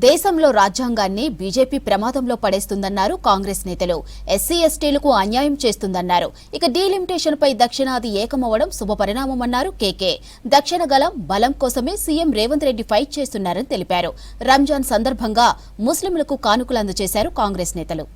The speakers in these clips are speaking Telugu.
దేశంలో రాజ్యాంగాన్ని బీజేపీ ప్రమాదంలో పడేస్తుందన్నారు కాంగ్రెస్ నేతలు. ఎస్సీ ఎస్టీలకు అన్యాయం చేస్తుందన్నారు. ఇక డీలిమిటేషన్ పై దక్షిణాది ఏకమవడం శుభపరిణామమన్నారు కేకే. దక్షిణ బలం కోసమే సీఎం రేవంత్ రెడ్డి ఫైట్ చేస్తున్నారని తెలిపారు. రంజాన్ సందర్భంగా ముస్లింలకు కానుకలు అందజేశారు కాంగ్రెస్ నేతలు.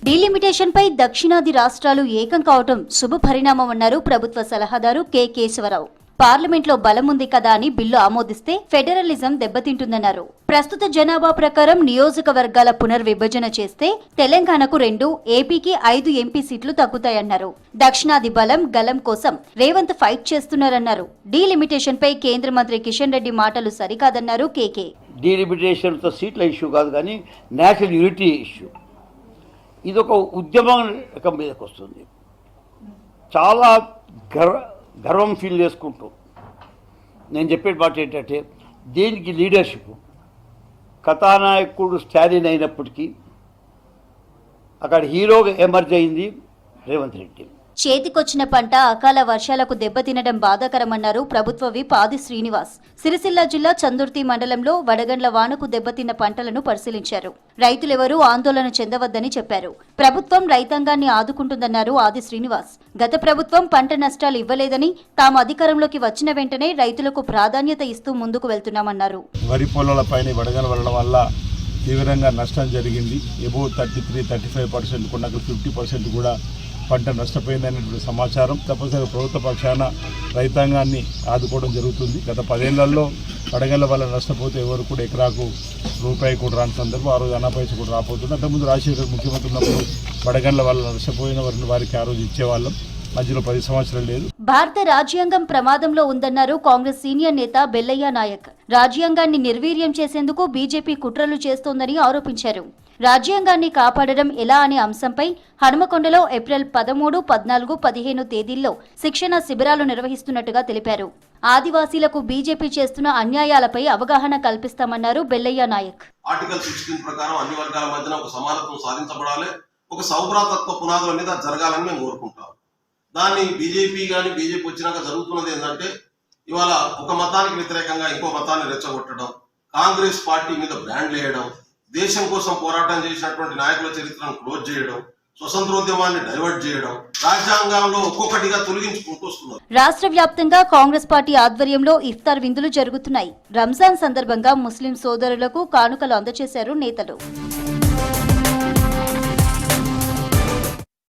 డీలిమిటేషన్ పై దక్షిణాది రాష్ట్రాలు ఏకం కావడం శుభపరిణామమన్నారు ప్రభుత్వ సలహాదారు కె కేశవరావు. పార్లమెంట్లో బలం ఉంది కదా అని బిల్లు ఆమోదిస్తే ఫెడరలిజం దెబ్బతింటుందన్నారు. ప్రస్తుత జనాభా ప్రకారం నియోజకవర్గాల పునర్విభజన చేస్తే తెలంగాణకు 2, ఏపీకి 5 ఎంపీ సీట్లు తగ్గుతాయన్నారు. దక్షిణాది గలం కోసం రేవంత్ ఫైట్ చేస్తున్నారన్నారు. డీలిమిటేషన్ పై కేంద్ర మంత్రి కిషన్ రెడ్డి మాటలు సరికాదన్నారు కేకే. డీలిమిటేషన్ తో సీట్ల ఇష్యూ కాదు కానీ నేషనల్ యూనిటీ ఇష్యూ. ఇది ఒక ఉద్యమం రకం మీదకి వస్తుంది. చాలా గర్వం ఫీల్ చేసుకుంటూ నేను చెప్పే మాట ఏంటంటే, దీనికి లీడర్షిప్ కథానాయకుడు స్టాలిన్ అయినప్పటికీ అక్కడ హీరోగా ఎమర్జ్ అయింది రేవంత్ రెడ్డి. చేతికొచ్చిన పంట అకాల వర్షాలకు దెబ్బతినడం బాధాకరమన్నారు ప్రభుత్వ విప్ ఆది శ్రీనివాస్. సిరిసిల్ల జిల్లా చందుర్తి మండలంలో వడగండ్ల వానకు దెబ్బతిన్న పంటలను పరిశీలించారు. రైతులెవరూ ఆందోళన చెందవద్దని చెప్పారు. ప్రభుత్వం రైతాంగాన్ని ఆదుకుంటుందన్నారు ఆది శ్రీనివాస్. గత ప్రభుత్వం పంట నష్టాలు ఇవ్వలేదని, తాము అధికారంలోకి వచ్చిన వెంటనే రైతులకు ప్రాధాన్యత ఇస్తూ ముందుకు వెళ్తున్నామన్నారు. వరి పొలాలపైన వడగండ్ల వెళ్ళడం వల్ల తీవ్రంగా నష్టం జరిగింది. ఎబో 33-35% కొన్న 50% కూడా పంట నష్టపోయిందనేటువంటి సమాచారం. తప్పనిసరిగా ప్రభుత్వ పక్షాన రైతాంగాన్ని ఆదుకోవడం జరుగుతుంది. గత 10 ఏళ్లలో వడగళ్ల వల్ల నష్టపోతే ఎవరు కూడా ఎకరాకు రూపాయి కూడా రాని సందర్భం, ఆ రోజు అనాపైస కూడా రాపోతుంది. అంతకుముందు రాజశేఖర్ ముఖ్యమంత్రి ఉన్నప్పుడు వడగళ్ల వల్ల నష్టపోయిన వారికి ఆ రోజు ఇచ్చేవాళ్ళం. మధ్యలో 10 సంవత్సరాలు లేదు. భారత రాజ్యాంగం ప్రమాదంలో ఉందన్నారు కాంగ్రెస్ సీనియర్ నేత బెల్లయ్య నాయక్. రాజ్యాంగాన్ని నిర్వీర్యం చేసేందుకు బీజేపీ కుట్రలు చేస్తోందని ఆరోపించారు. రాజ్యాంగాన్ని కాపాడడం ఎలా అనే అంశంపై హనుమకొండలో ఏప్రిల్ 13, 14, 15 తేదీల్లో శిక్షణ శిబిరాలు నిర్వహిస్తున్నట్టుగా తెలిపారు. ఆదివాసీలకు బీజేపీ చేస్తున్న అన్యాయాలపై అవగాహన కల్పిస్తామన్నారు బెల్లయ్య నాయక్. ఆర్టికల్ 16 ప్రకారం అన్ని వర్గాల మధ్యన ఒక సమానత్వం సాధించబడాలి, ఒక సౌభ్రాతత్వ పునాదుల మీద జరగాలని మేము కోరుకుంటాం. దాన్ని బీజేపీ వచ్చినాక జరుగుతున్నది ఏంటంటే, ఇవాళ ఒక మతానికి వ్యతిరేకంగా ఇంకో మతాన్ని రెచ్చగొట్టడం, కాంగ్రెస్ పార్టీ మీద బ్రాండ్లు వేయడం, దేశం కోసం పోరాటం చేసినటువంటి నాయకుల చరిత్రను క్లోజ్ చేయడం, స్వతంత్రోద్యమాన్ని డైవర్ట్ చేయడం, రాజ్యాంగంలో ఒక్కొక్కటిగా తొలగించుకుంటూ వస్తున్నారు. రాష్ట్ర వ్యాప్తంగా కాంగ్రెస్ పార్టీ ఆధ్వర్యంలో ఇఫ్తార్ విందులు జరుగుతున్నాయి. రంజాన్ సందర్భంగా ముస్లిం సోదరులకు కానుకలు అందజేశారు నేతలు.